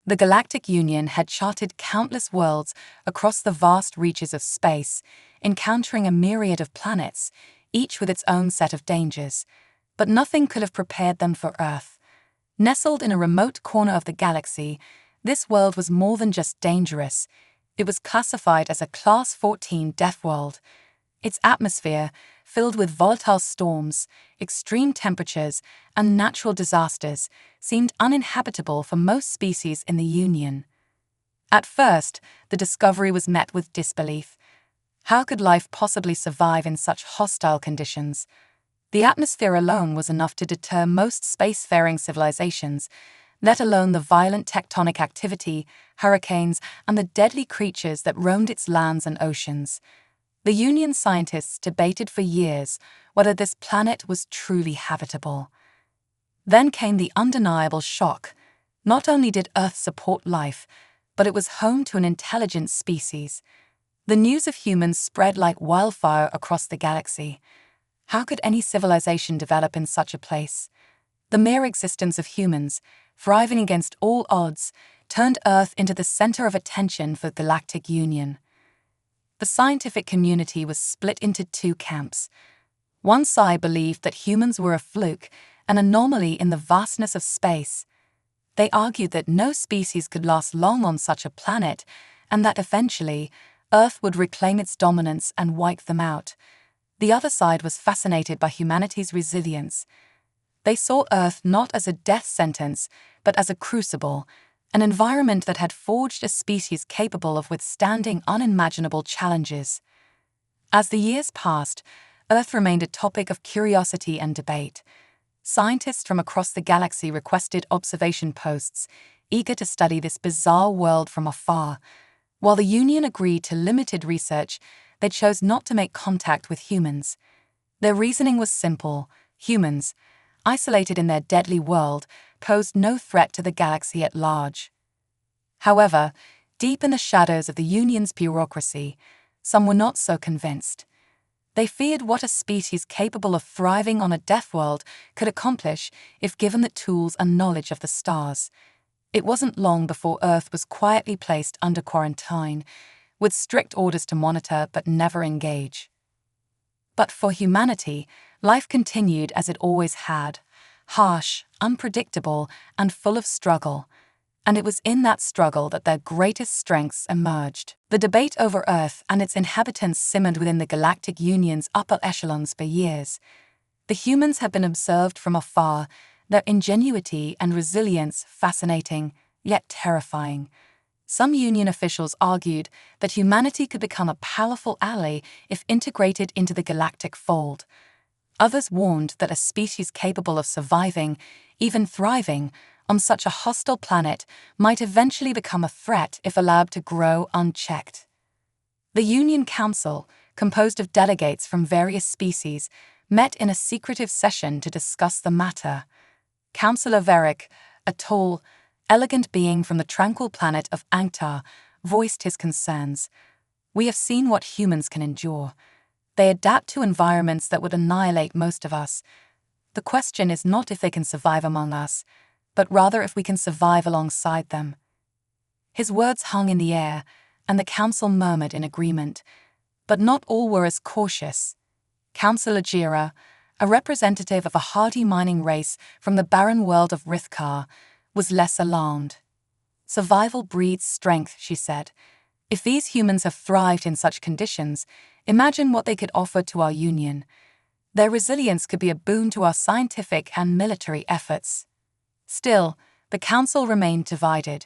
The Galactic Union had charted countless worlds across the vast reaches of space, encountering a myriad of planets, each with its own set of dangers. But nothing could have prepared them for Earth. Nestled in a remote corner of the galaxy, this world was more than just dangerous. It was classified as a Class 14 deathworld. Its atmosphere, filled with volatile storms, extreme temperatures, and natural disasters, seemed uninhabitable for most species in the Union. At first, the discovery was met with disbelief. How could life possibly survive in such hostile conditions? The atmosphere alone was enough to deter most spacefaring civilizations, let alone the violent tectonic activity, hurricanes, and the deadly creatures that roamed its lands and oceans. The Union scientists debated for years whether this planet was truly habitable. Then came the undeniable shock. Not only did Earth support life, but it was home to an intelligent species. The news of humans spread like wildfire across the galaxy. How could any civilization develop in such a place? The mere existence of humans, thriving against all odds, turned Earth into the center of attention for the Galactic Union. The scientific community was split into two camps. One side believed that humans were a fluke, an anomaly in the vastness of space. They argued that no species could last long on such a planet, and that eventually, Earth would reclaim its dominance and wipe them out. The other side was fascinated by humanity's resilience. They saw Earth not as a death sentence, but as a crucible, an environment that had forged a species capable of withstanding unimaginable challenges. As the years passed, Earth remained a topic of curiosity and debate. Scientists from across the galaxy requested observation posts, eager to study this bizarre world from afar. While the Union agreed to limited research, they chose not to make contact with humans. Their reasoning was simple: humans, isolated in their deadly world, posed no threat to the galaxy at large. However, deep in the shadows of the Union's bureaucracy, some were not so convinced. They feared what a species capable of thriving on a death world could accomplish if given the tools and knowledge of the stars. It wasn't long before Earth was quietly placed under quarantine, with strict orders to monitor but never engage. But for humanity, life continued as it always had, harsh, unpredictable, and full of struggle. And it was in that struggle that their greatest strengths emerged. The debate over Earth and its inhabitants simmered within the Galactic Union's upper echelons for years. The humans had been observed from afar, their ingenuity and resilience fascinating, yet terrifying. Some Union officials argued that humanity could become a powerful ally if integrated into the galactic fold. Others warned that a species capable of surviving, even thriving, on such a hostile planet might eventually become a threat if allowed to grow unchecked. The Union Council, composed of delegates from various species, met in a secretive session to discuss the matter. Councillor Varick, a tall, elegant being from the tranquil planet of Anktar, voiced his concerns. "We have seen what humans can endure. They adapt to environments that would annihilate most of us. The question is not if they can survive among us, but rather if we can survive alongside them." His words hung in the air, and the council murmured in agreement. But not all were as cautious. Councillor Jira, a representative of a hardy mining race from the barren world of Rithkar, was less alarmed. "Survival breeds strength," she said. "If these humans have thrived in such conditions, imagine what they could offer to our Union. Their resilience could be a boon to our scientific and military efforts." Still, the Council remained divided.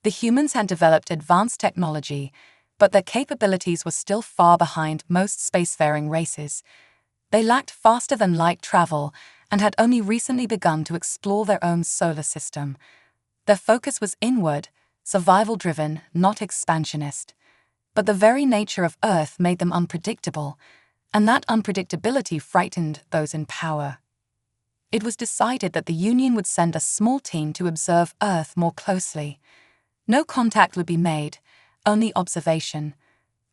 The humans had developed advanced technology, but their capabilities were still far behind most spacefaring races. They lacked faster-than-light travel and had only recently begun to explore their own solar system. Their focus was inward, survival-driven, not expansionist. But the very nature of Earth made them unpredictable, and that unpredictability frightened those in power. It was decided that the Union would send a small team to observe Earth more closely. No contact would be made, only observation.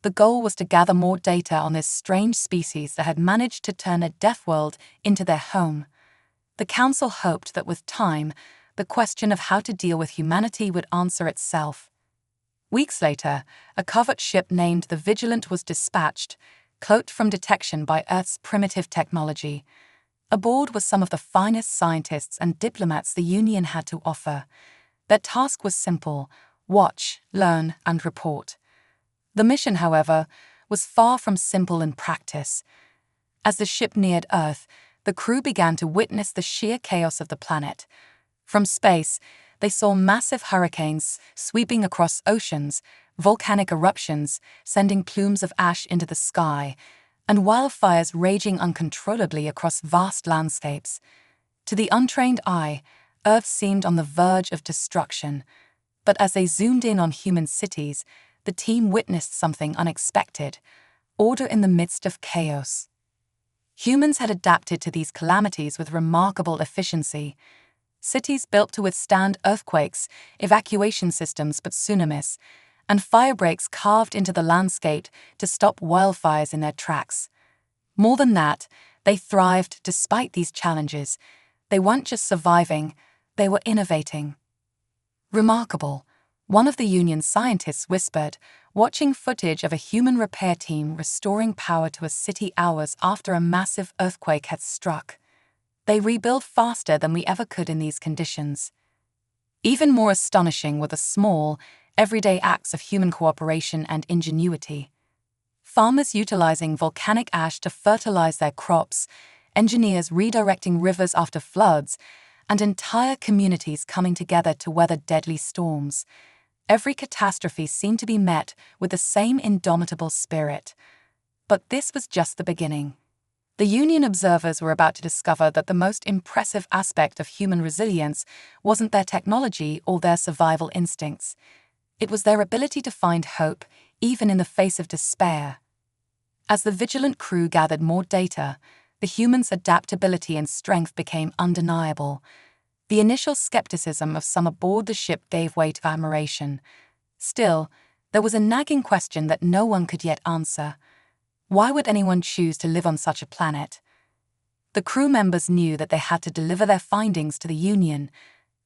The goal was to gather more data on this strange species that had managed to turn a death world into their home. The Council hoped that with time, the question of how to deal with humanity would answer itself. Weeks later, a covert ship named the Vigilant was dispatched, cloaked from detection by Earth's primitive technology. Aboard was some of the finest scientists and diplomats the Union had to offer. Their task was simple: watch, learn, and report. The mission, however, was far from simple in practice. As the ship neared Earth, the crew began to witness the sheer chaos of the planet. From space, they saw massive hurricanes sweeping across oceans, volcanic eruptions sending plumes of ash into the sky, and wildfires raging uncontrollably across vast landscapes. To the untrained eye, Earth seemed on the verge of destruction. But as they zoomed in on human cities, the team witnessed something unexpected: order in the midst of chaos. Humans had adapted to these calamities with remarkable efficiency. Cities built to withstand earthquakes, evacuation systems but tsunamis, and fire breaks carved into the landscape to stop wildfires in their tracks. More than that, they thrived despite these challenges. They weren't just surviving, they were innovating. Remarkable, one of the Union's scientists whispered, watching footage of a human repair team restoring power to a city hours after a massive earthquake had struck. They rebuild faster than we ever could in these conditions. Even more astonishing were the small, everyday acts of human cooperation and ingenuity. Farmers utilizing volcanic ash to fertilize their crops, engineers redirecting rivers after floods, and entire communities coming together to weather deadly storms. Every catastrophe seemed to be met with the same indomitable spirit. But this was just the beginning. The Union observers were about to discover that the most impressive aspect of human resilience wasn't their technology or their survival instincts. It was their ability to find hope, even in the face of despair. As the Vigilant crew gathered more data, the humans' adaptability and strength became undeniable. The initial skepticism of some aboard the ship gave way to admiration. Still, there was a nagging question that no one could yet answer. Why would anyone choose to live on such a planet? The crew members knew that they had to deliver their findings to the Union,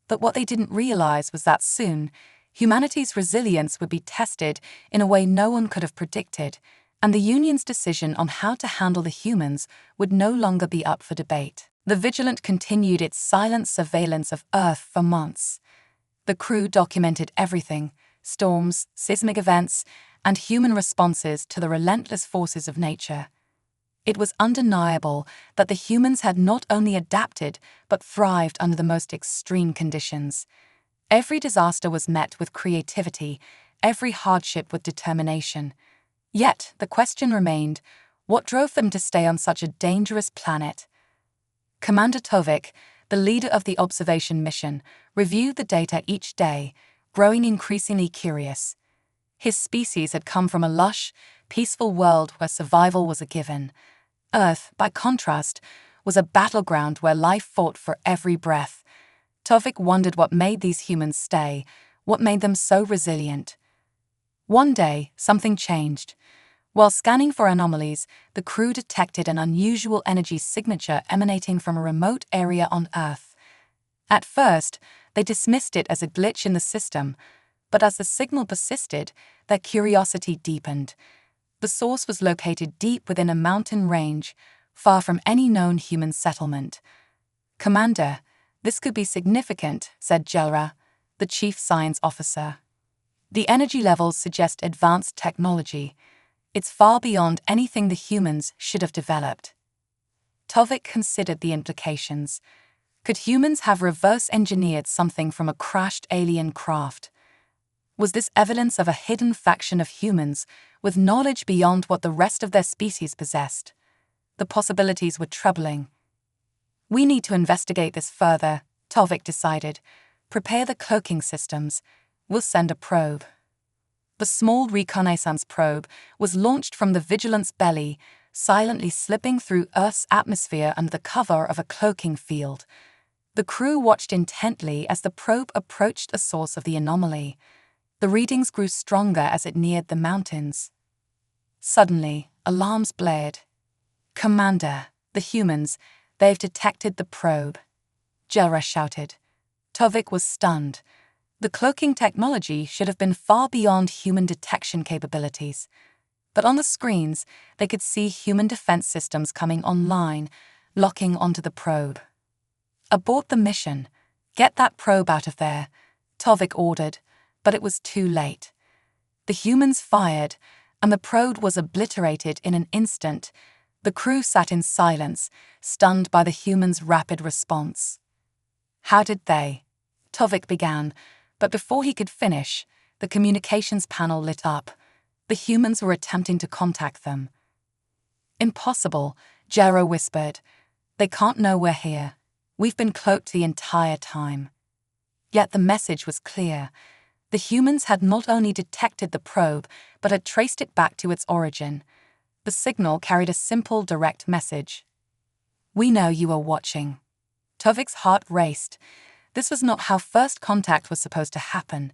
but what they didn't realize was that soon, humanity's resilience would be tested in a way no one could have predicted, and the Union's decision on how to handle the humans would no longer be up for debate. The Vigilant continued its silent surveillance of Earth for months. The crew documented everything: storms, seismic events, and human responses to the relentless forces of nature. It was undeniable that the humans had not only adapted but thrived under the most extreme conditions. Every disaster was met with creativity, every hardship with determination. Yet, the question remained: what drove them to stay on such a dangerous planet? Commander Tovik, the leader of the observation mission, reviewed the data each day, growing increasingly curious. His species had come from a lush, peaceful world where survival was a given. Earth, by contrast, was a battleground where life fought for every breath. Tovik wondered what made these humans stay, what made them so resilient. One day, something changed. While scanning for anomalies, the crew detected an unusual energy signature emanating from a remote area on Earth. At first, they dismissed it as a glitch in the system, but as the signal persisted, their curiosity deepened. The source was located deep within a mountain range, far from any known human settlement. "Commander, this could be significant," said Jelra, the chief science officer. "The energy levels suggest advanced technology. It's far beyond anything the humans should have developed." Tovik considered the implications. Could humans have reverse-engineered something from a crashed alien craft? Was this evidence of a hidden faction of humans with knowledge beyond what the rest of their species possessed? The possibilities were troubling. "We need to investigate this further," Tovik decided. "Prepare the cloaking systems. We'll send a probe." The small reconnaissance probe was launched from the Vigilant's belly, silently slipping through Earth's atmosphere under the cover of a cloaking field. The crew watched intently as the probe approached the source of the anomaly. The readings grew stronger as it neared the mountains. Suddenly, alarms blared. "Commander, the humans, they've detected the probe," Jelra shouted. Tovik was stunned. The cloaking technology should have been far beyond human detection capabilities. But on the screens, they could see human defense systems coming online, locking onto the probe. "Abort the mission. Get that probe out of there," Tovik ordered, but it was too late. The humans fired, and the probe was obliterated in an instant. The crew sat in silence, stunned by the humans' rapid response. "How did they?" Tovik began, but before he could finish, the communications panel lit up. The humans were attempting to contact them. "Impossible," Jero whispered. "They can't know we're here. We've been cloaked the entire time." Yet the message was clear. The humans had not only detected the probe, but had traced it back to its origin. The signal carried a simple, direct message. "We know you are watching." Tovik's heart raced. This was not how first contact was supposed to happen.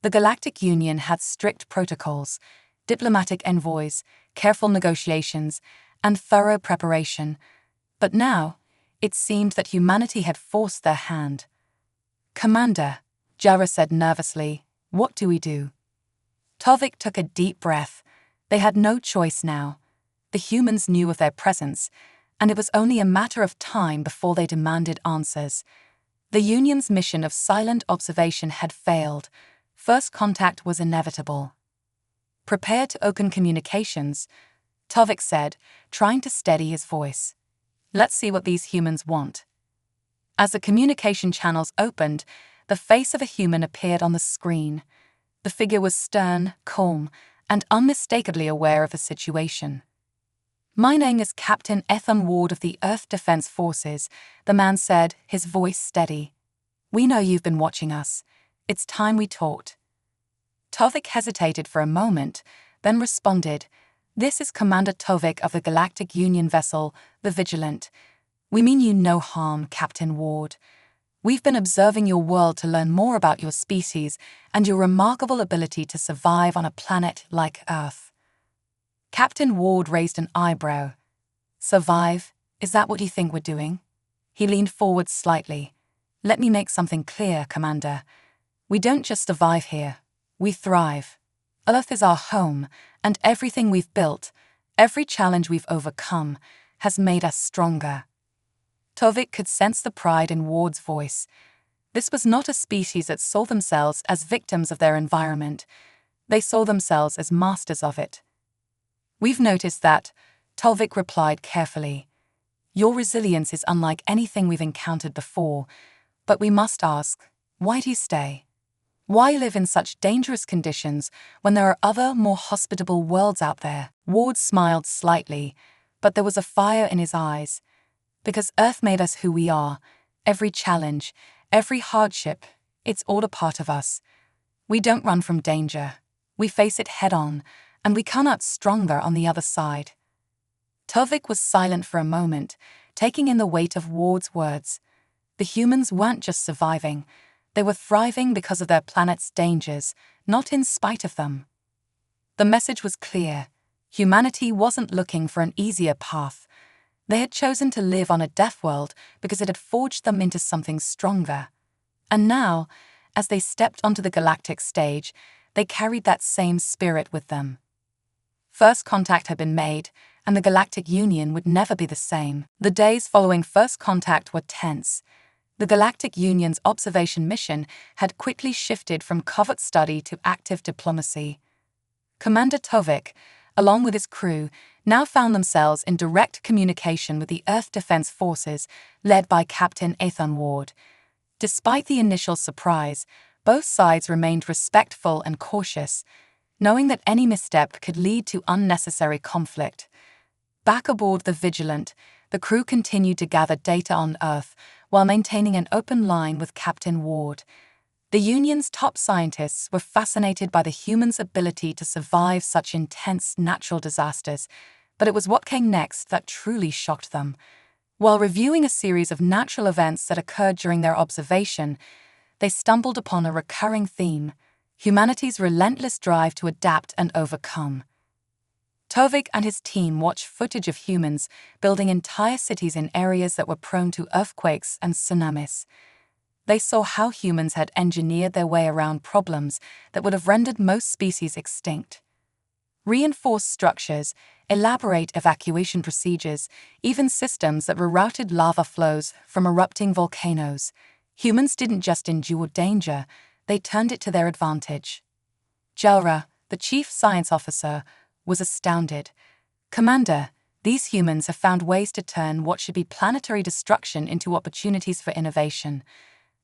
The Galactic Union had strict protocols, diplomatic envoys, careful negotiations, and thorough preparation. But now, it seemed that humanity had forced their hand. "Commander," Jara said nervously, "what do we do?" Tovik took a deep breath. They had no choice now. The humans knew of their presence, and it was only a matter of time before they demanded answers. The Union's mission of silent observation had failed. First contact was inevitable. "Prepare to open communications," Tovik said, trying to steady his voice. "Let's see what these humans want." As the communication channels opened, the face of a human appeared on the screen. The figure was stern, calm, and unmistakably aware of the situation. "My name is Captain Ethan Ward of the Earth Defense Forces," the man said, his voice steady. "We know you've been watching us. It's time we talked." Tovik hesitated for a moment, then responded, "This is Commander Tovik of the Galactic Union vessel, the Vigilant. We mean you no harm, Captain Ward. We've been observing your world to learn more about your species and your remarkable ability to survive on a planet like Earth." Captain Ward raised an eyebrow. "Survive? Is that what you think we're doing?" He leaned forward slightly. "Let me make something clear, Commander. We don't just survive here. We thrive. Earth is our home, and everything we've built, every challenge we've overcome, has made us stronger." Tovik could sense the pride in Ward's voice. This was not a species that saw themselves as victims of their environment. They saw themselves as masters of it. "We've noticed that," Tovik replied carefully. "Your resilience is unlike anything we've encountered before, but we must ask, why do you stay? Why live in such dangerous conditions when there are other, more hospitable worlds out there?" Ward smiled slightly, but there was a fire in his eyes. "Because Earth made us who we are. Every challenge, every hardship, it's all a part of us. We don't run from danger. We face it head-on, and we come out stronger on the other side." Tovik was silent for a moment, taking in the weight of Ward's words. The humans weren't just surviving. They were thriving because of their planet's dangers, not in spite of them. The message was clear. Humanity wasn't looking for an easier path. They had chosen to live on a deathworld because it had forged them into something stronger. And now, as they stepped onto the galactic stage, they carried that same spirit with them. First contact had been made, and the Galactic Union would never be the same. The days following first contact were tense. The Galactic Union's observation mission had quickly shifted from covert study to active diplomacy. Commander Tovik, along with his crew, now found themselves in direct communication with the Earth Defense Forces, led by Captain Ethan Ward. Despite the initial surprise, both sides remained respectful and cautious, knowing that any misstep could lead to unnecessary conflict. Back aboard the Vigilant, the crew continued to gather data on Earth while maintaining an open line with Captain Ward. The Union's top scientists were fascinated by the humans' ability to survive such intense natural disasters, but it was what came next that truly shocked them. While reviewing a series of natural events that occurred during their observation, they stumbled upon a recurring theme: humanity's relentless drive to adapt and overcome. Tovik and his team watched footage of humans building entire cities in areas that were prone to earthquakes and tsunamis. They saw how humans had engineered their way around problems that would have rendered most species extinct. Reinforced structures, elaborate evacuation procedures, even systems that rerouted lava flows from erupting volcanoes. Humans didn't just endure danger, they turned it to their advantage. Jalra, the chief science officer, was astounded. "Commander, these humans have found ways to turn what should be planetary destruction into opportunities for innovation.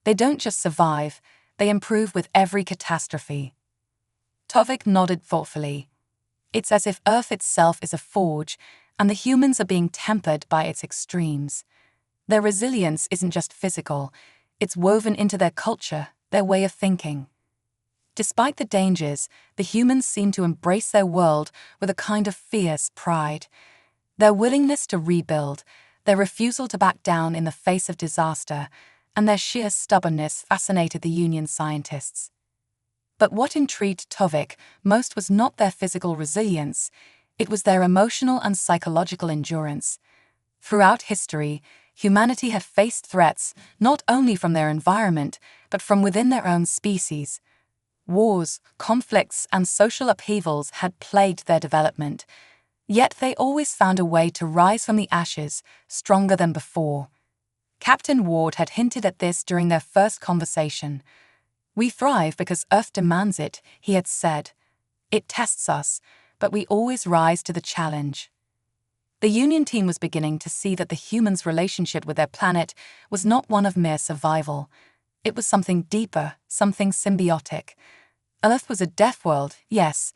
They don't just survive, they improve with every catastrophe." Tovik nodded thoughtfully. "It's as if Earth itself is a forge, and the humans are being tempered by its extremes. Their resilience isn't just physical, it's woven into their culture, their way of thinking." Despite the dangers, the humans seem to embrace their world with a kind of fierce pride. Their willingness to rebuild, their refusal to back down in the face of disaster, and their sheer stubbornness fascinated the Union scientists. But what intrigued Tovik most was not their physical resilience, it was their emotional and psychological endurance. Throughout history, humanity had faced threats not only from their environment, but from within their own species. Wars, conflicts, and social upheavals had plagued their development, yet they always found a way to rise from the ashes, stronger than before. Captain Ward had hinted at this during their first conversation. "We thrive because Earth demands it," he had said. "It tests us, but we always rise to the challenge." The Union team was beginning to see that the humans' relationship with their planet was not one of mere survival. It was something deeper, something symbiotic. Earth was a deathworld, yes,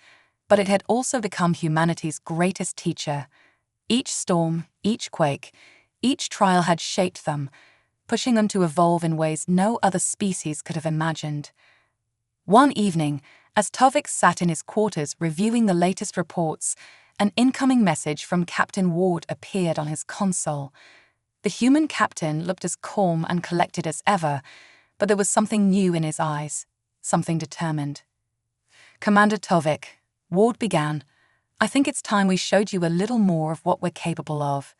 but it had also become humanity's greatest teacher. Each storm, each quake, each trial had shaped them, pushing them to evolve in ways no other species could have imagined. One evening, as Tovik sat in his quarters reviewing the latest reports, an incoming message from Captain Ward appeared on his console. The human captain looked as calm and collected as ever, but there was something new in his eyes, something determined. "Commander Tovik," Ward began, "I think it's time we showed you a little more of what we're capable of."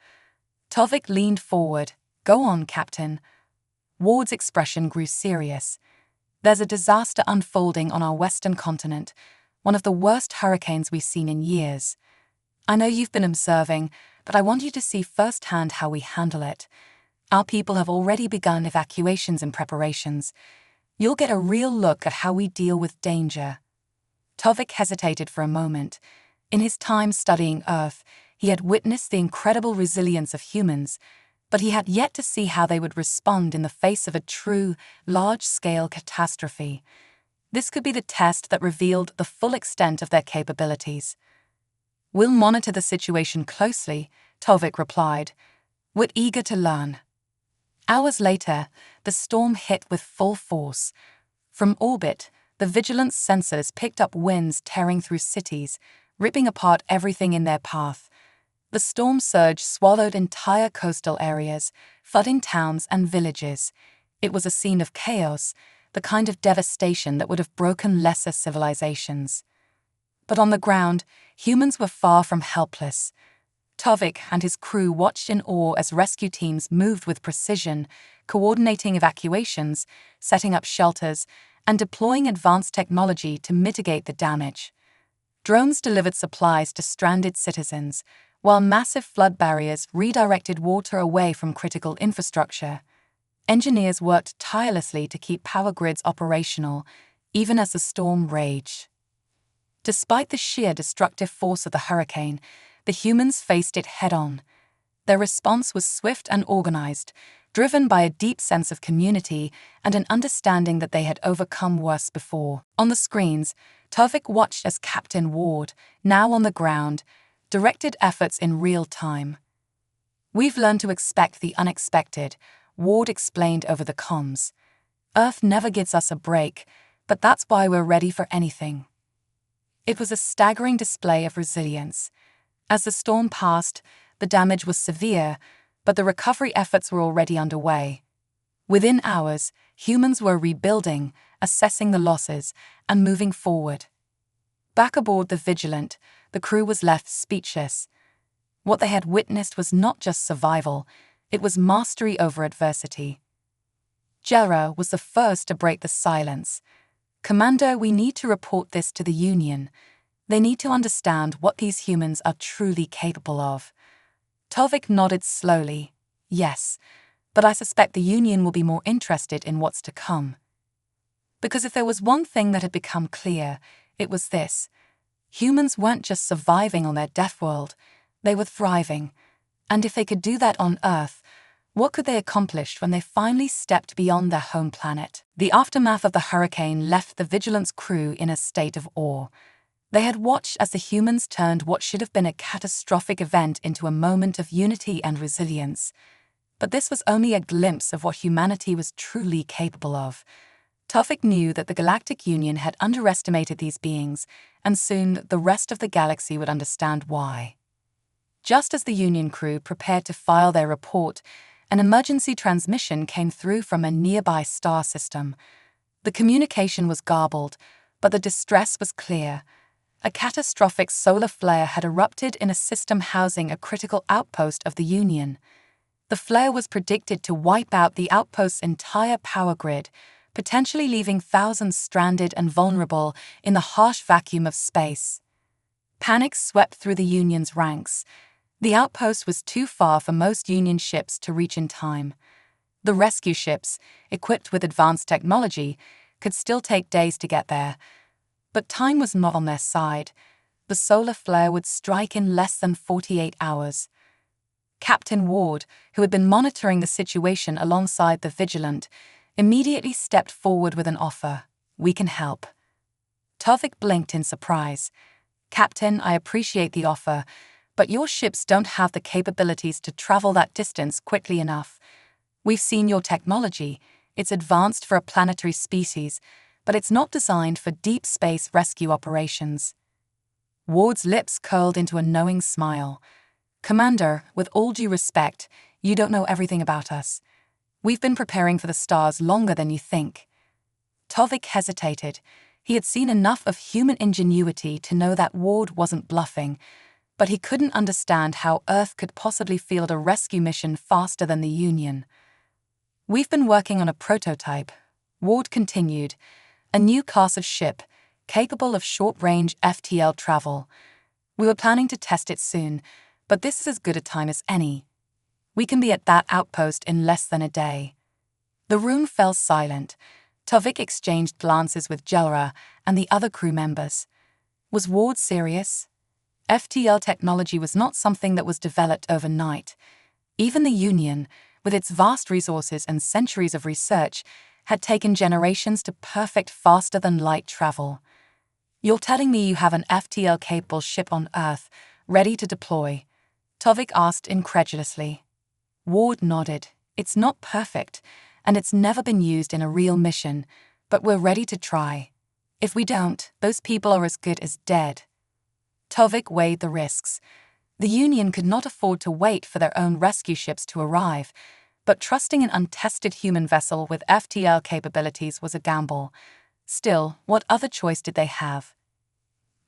Tovik leaned forward. "Go on, Captain." Ward's expression grew serious. "There's a disaster unfolding on our western continent, one of the worst hurricanes we've seen in years. I know you've been observing, but I want you to see firsthand how we handle it. Our people have already begun evacuations and preparations. You'll get a real look at how we deal with danger." Tovik hesitated for a moment. In his time studying Earth, he had witnessed the incredible resilience of humans, but he had yet to see how they would respond in the face of a true, large-scale catastrophe. This could be the test that revealed the full extent of their capabilities. "We'll monitor the situation closely," Tovik replied. "We're eager to learn." Hours later, the storm hit with full force. From orbit, the vigilance sensors picked up winds tearing through cities, ripping apart everything in their path. The storm surge swallowed entire coastal areas, flooding towns and villages. It was a scene of chaos, the kind of devastation that would have broken lesser civilizations. But on the ground, humans were far from helpless. Tovik and his crew watched in awe as rescue teams moved with precision, coordinating evacuations, setting up shelters, and deploying advanced technology to mitigate the damage. Drones delivered supplies to stranded citizens, while massive flood barriers redirected water away from critical infrastructure. Engineers worked tirelessly to keep power grids operational, even as the storm raged. Despite the sheer destructive force of the hurricane, the humans faced it head-on. Their response was swift and organized, driven by a deep sense of community and an understanding that they had overcome worse before. On the screens, Tovik watched as Captain Ward, now on the ground, directed efforts in real time. "We've learned to expect the unexpected," Ward explained over the comms. "Earth never gives us a break, but that's why we're ready for anything." It was a staggering display of resilience. As the storm passed, the damage was severe, but the recovery efforts were already underway. Within hours, humans were rebuilding, assessing the losses, and moving forward. Back aboard the Vigilant, the crew was left speechless. What they had witnessed was not just survival, it was mastery over adversity. Jera was the first to break the silence. "Commander, we need to report this to the Union. They need to understand what these humans are truly capable of." Tovik nodded slowly. "Yes, but I suspect the Union will be more interested in what's to come." Because if there was one thing that had become clear, it was this. Humans weren't just surviving on their deathworld, they were thriving. And if they could do that on Earth, what could they accomplish when they finally stepped beyond their home planet? The aftermath of the hurricane left the Vigilance crew in a state of awe. They had watched as the humans turned what should have been a catastrophic event into a moment of unity and resilience. But this was only a glimpse of what humanity was truly capable of. Tovik knew that the Galactic Union had underestimated these beings, and soon the rest of the galaxy would understand why. Just as the Union crew prepared to file their report, an emergency transmission came through from a nearby star system. The communication was garbled, but the distress was clear. A catastrophic solar flare had erupted in a system housing a critical outpost of the Union. The flare was predicted to wipe out the outpost's entire power grid, potentially leaving thousands stranded and vulnerable in the harsh vacuum of space. Panic swept through the Union's ranks. The outpost was too far for most Union ships to reach in time. The rescue ships, equipped with advanced technology, could still take days to get there. But time was not on their side. The solar flare would strike in less than 48 hours. Captain Ward, who had been monitoring the situation alongside the Vigilant, immediately stepped forward with an offer. "We can help." Tovik blinked in surprise. "Captain, I appreciate the offer, but your ships don't have the capabilities to travel that distance quickly enough. We've seen your technology. It's advanced for a planetary species, but it's not designed for deep space rescue operations." Ward's lips curled into a knowing smile. "Commander, with all due respect, you don't know everything about us. We've been preparing for the stars longer than you think." Tovik hesitated. He had seen enough of human ingenuity to know that Ward wasn't bluffing, but he couldn't understand how Earth could possibly field a rescue mission faster than the Union. "We've been working on a prototype," Ward continued, "a new class of ship, capable of short-range FTL travel. We were planning to test it soon, but this is as good a time as any. We can be at that outpost in less than a day." The room fell silent. Tovik exchanged glances with Jera and the other crew members. Was Ward serious? FTL technology was not something that was developed overnight. Even the Union, with its vast resources and centuries of research, had taken generations to perfect faster-than-light travel. "You're telling me you have an FTL-capable ship on Earth, ready to deploy?" Tovik asked incredulously. Ward nodded. "It's not perfect, and it's never been used in a real mission, but we're ready to try. If we don't, those people are as good as dead." Tovik weighed the risks. The Union could not afford to wait for their own rescue ships to arrive, but trusting an untested human vessel with FTL capabilities was a gamble. Still, what other choice did they have?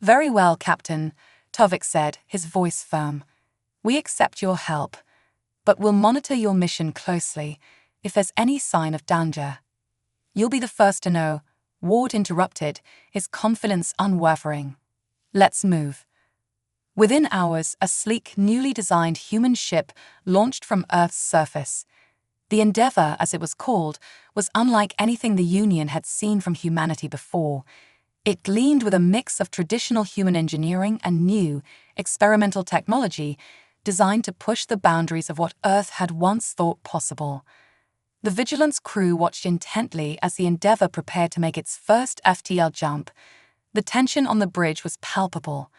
"Very well, Captain," Tovik said, his voice firm. "We accept your help, but we'll monitor your mission closely. If there's any sign of danger, you'll be the first to know." Ward interrupted, his confidence unwavering. "Let's move." Within hours, a sleek, newly designed human ship launched from Earth's surface. The Endeavour, as it was called, was unlike anything the Union had seen from humanity before. It gleamed with a mix of traditional human engineering and new, experimental technology designed to push the boundaries of what Earth had once thought possible. The Vigilance crew watched intently as the Endeavour prepared to make its first FTL jump. The tension on the bridge was palpable.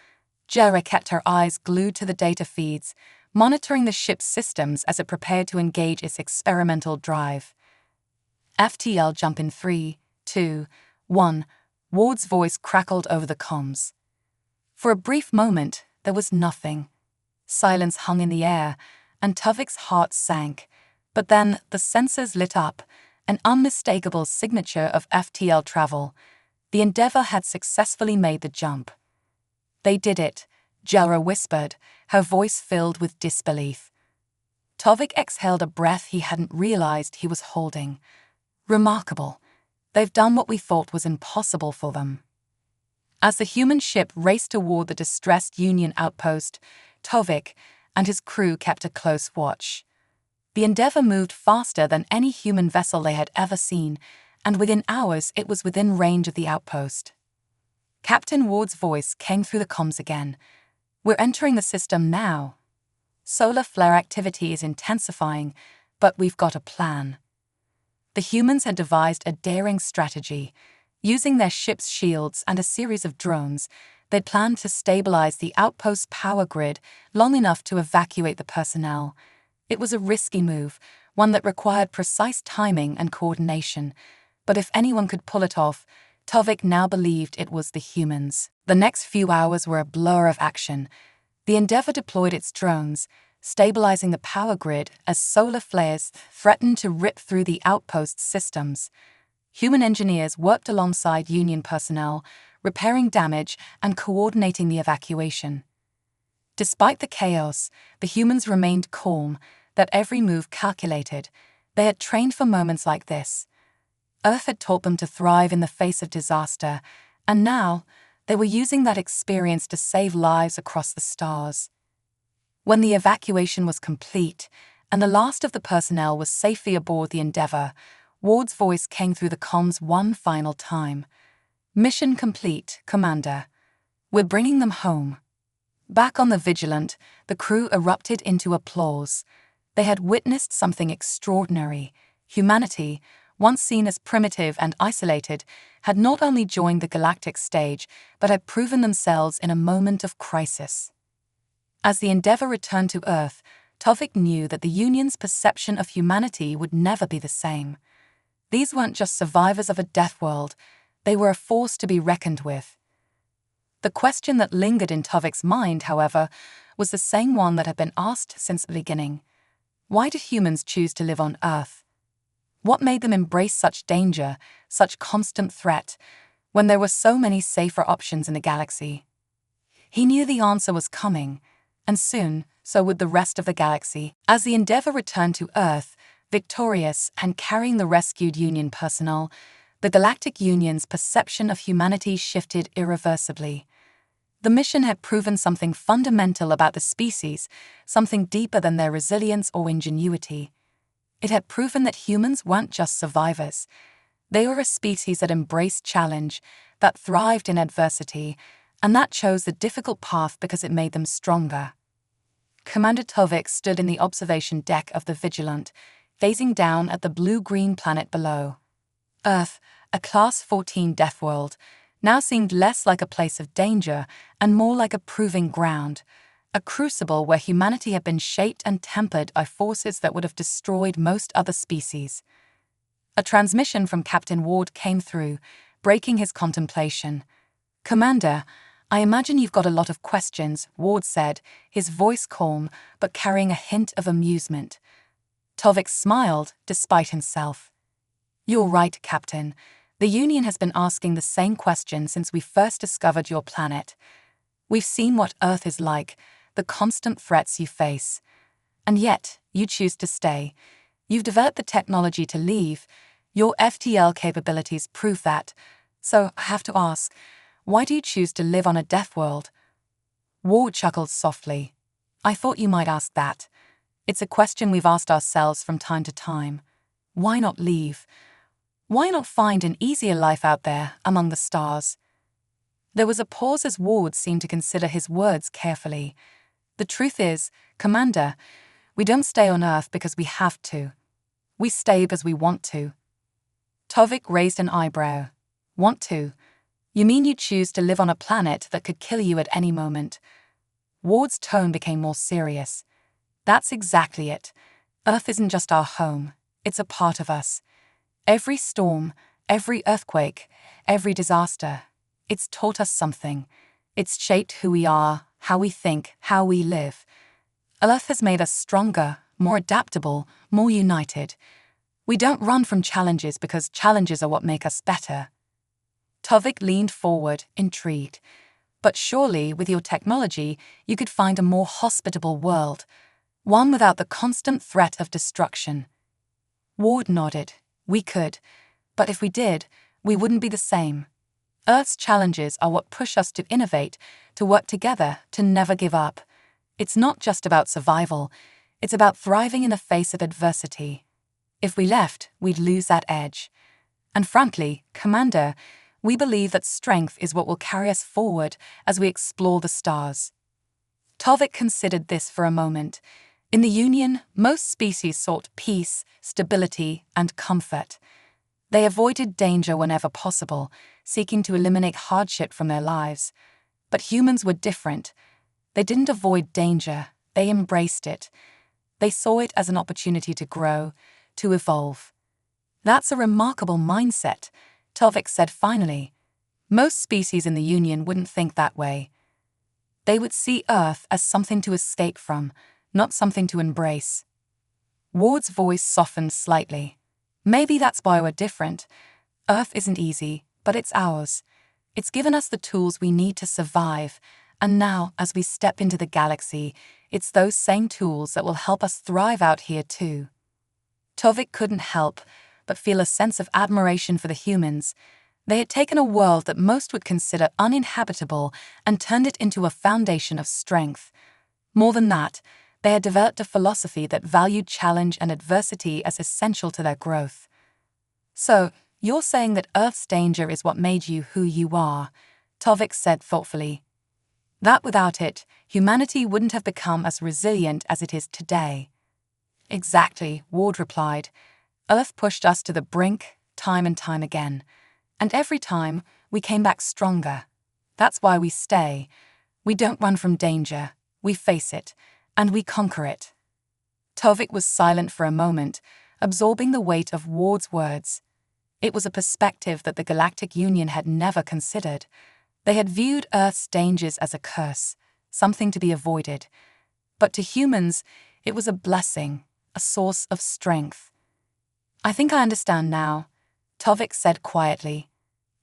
Jera kept her eyes glued to the data feeds, monitoring the ship's systems as it prepared to engage its experimental drive. "FTL jump in 3, 2, 1, Ward's voice crackled over the comms. For a brief moment, there was nothing. Silence hung in the air, and Tovik's heart sank. But then the sensors lit up, an unmistakable signature of FTL travel. The Endeavour had successfully made the jump. "They did it," Jera whispered, her voice filled with disbelief. Tovik exhaled a breath he hadn't realized he was holding. Remarkable. They've done what we thought was impossible for them. As the human ship raced toward the distressed Union outpost, Tovik and his crew kept a close watch. The Endeavour moved faster than any human vessel they had ever seen, and within hours it was within range of the outpost. Captain Ward's voice came through the comms again. "We're entering the system now. Solar flare activity is intensifying, but we've got a plan." The humans had devised a daring strategy. Using their ship's shields and a series of drones, they'd planned to stabilize the outpost's power grid long enough to evacuate the personnel. It was a risky move, one that required precise timing and coordination. But if anyone could pull it off, Tovik now believed it was the humans. The next few hours were a blur of action. The Endeavour deployed its drones, stabilizing the power grid as solar flares threatened to rip through the outpost's systems. Human engineers worked alongside Union personnel, repairing damage and coordinating the evacuation. Despite the chaos, the humans remained calm, their every move calculated. They had trained for moments like this. Earth had taught them to thrive in the face of disaster, and now they were using that experience to save lives across the stars. When the evacuation was complete, and the last of the personnel was safely aboard the Endeavour, Ward's voice came through the comms one final time. "Mission complete, Commander. We're bringing them home." Back on the Vigilant, the crew erupted into applause. They had witnessed something extraordinary. Humanity, once seen as primitive and isolated, had not only joined the galactic stage, but had proven themselves in a moment of crisis. As the Endeavour returned to Earth, Tovik knew that the Union's perception of humanity would never be the same. These weren't just survivors of a death world, they were a force to be reckoned with. The question that lingered in Tovik's mind, however, was the same one that had been asked since the beginning. Why did humans choose to live on Earth? What made them embrace such danger, such constant threat, when there were so many safer options in the galaxy? He knew the answer was coming, and soon, so would the rest of the galaxy. As the Endeavour returned to Earth, victorious and carrying the rescued Union personnel, the Galactic Union's perception of humanity shifted irreversibly. The mission had proven something fundamental about the species, something deeper than their resilience or ingenuity. It had proven that humans weren't just survivors. They were a species that embraced challenge, that thrived in adversity, and that chose the difficult path because it made them stronger. Commander Tovik stood in the observation deck of the Vigilant, gazing down at the blue-green planet below. Earth, a Class 14 death world, now seemed less like a place of danger and more like a proving ground, a crucible where humanity had been shaped and tempered by forces that would have destroyed most other species. A transmission from Captain Ward came through, breaking his contemplation. "Commander, I imagine you've got a lot of questions," Ward said, his voice calm but carrying a hint of amusement. Tovik smiled, despite himself. "You're right, Captain. The Union has been asking the same question since we first discovered your planet. We've seen what Earth is like, the constant threats you face. And yet, you choose to stay. You've developed the technology to leave. Your FTL capabilities prove that. So, I have to ask, why do you choose to live on a death world?" Ward chuckled softly. "I thought you might ask that. It's a question we've asked ourselves from time to time. Why not leave? Why not find an easier life out there among the stars?" There was a pause as Ward seemed to consider his words carefully. "The truth is, Commander, we don't stay on Earth because we have to. We stay because we want to." Tovik raised an eyebrow. "Want to? You mean you choose to live on a planet that could kill you at any moment?" Ward's tone became more serious. "That's exactly it. Earth isn't just our home, it's a part of us. Every storm, every earthquake, every disaster, it's taught us something. It's shaped who we are, how we think, how we live. Earth has made us stronger, more adaptable, more united. We don't run from challenges because challenges are what make us better." Tovik leaned forward, intrigued. "But surely, with your technology, you could find a more hospitable world, one without the constant threat of destruction." Ward nodded. We could, but if we did, we wouldn't be the same. Earth's challenges are what push us to innovate, to work together, to never give up. It's not just about survival, it's about thriving in the face of adversity. If we left, we'd lose that edge. And frankly, Commander, we believe that strength is what will carry us forward as we explore the stars. Tovik considered this for a moment. In the Union, most species sought peace, stability, and comfort. They avoided danger whenever possible, seeking to eliminate hardship from their lives. But humans were different. They didn't avoid danger, they embraced it. They saw it as an opportunity to grow, to evolve. That's a remarkable mindset, Tovik said finally. Most species in the Union wouldn't think that way. They would see Earth as something to escape from, not something to embrace. Ward's voice softened slightly. Maybe that's why we're different. Earth isn't easy, but it's ours. It's given us the tools we need to survive, and now, as we step into the galaxy, it's those same tools that will help us thrive out here too. Tovik couldn't help but feel a sense of admiration for the humans. They had taken a world that most would consider uninhabitable and turned it into a foundation of strength. More than that, they had developed a philosophy that valued challenge and adversity as essential to their growth. So, you're saying that Earth's danger is what made you who you are, Tovik said thoughtfully. That without it, humanity wouldn't have become as resilient as it is today. Exactly, Ward replied. Earth pushed us to the brink, time and time again. And every time, we came back stronger. That's why we stay. We don't run from danger. We face it, and we conquer it. Tovik was silent for a moment, absorbing the weight of Ward's words. It was a perspective that the Galactic Union had never considered. They had viewed Earth's dangers as a curse, something to be avoided. But to humans, it was a blessing, a source of strength. I think I understand now, Tovik said quietly.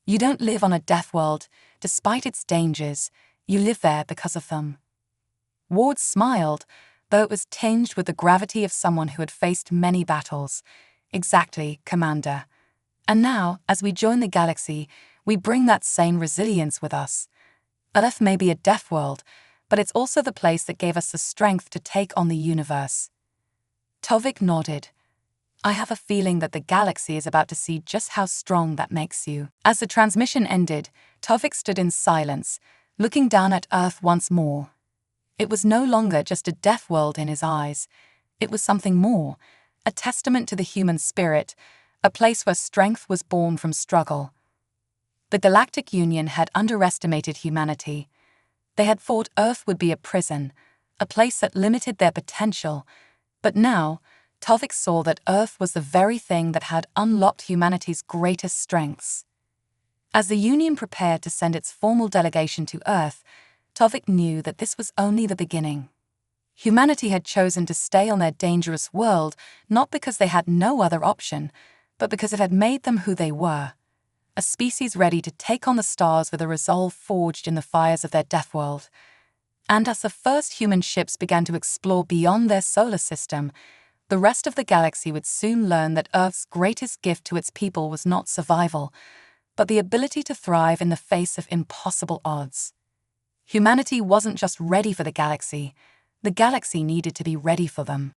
You don't live on a deathworld, despite its dangers. You live there because of them. Ward smiled, though it was tinged with the gravity of someone who had faced many battles. Exactly, Commander. And now, as we join the galaxy, we bring that same resilience with us. Earth may be a deathworld, but it's also the place that gave us the strength to take on the universe. Tovik nodded. I have a feeling that the galaxy is about to see just how strong that makes you. As the transmission ended, Tovik stood in silence, looking down at Earth once more. It was no longer just a death world in his eyes. It was something more, a testament to the human spirit, a place where strength was born from struggle. The Galactic Union had underestimated humanity. They had thought Earth would be a prison, a place that limited their potential. But now, Tovik saw that Earth was the very thing that had unlocked humanity's greatest strengths. As the Union prepared to send its formal delegation to Earth, Tovik knew that this was only the beginning. Humanity had chosen to stay on their dangerous world not because they had no other option, but because it had made them who they were, a species ready to take on the stars with a resolve forged in the fires of their death world. And as the first human ships began to explore beyond their solar system, the rest of the galaxy would soon learn that Earth's greatest gift to its people was not survival, but the ability to thrive in the face of impossible odds. Humanity wasn't just ready for the galaxy needed to be ready for them.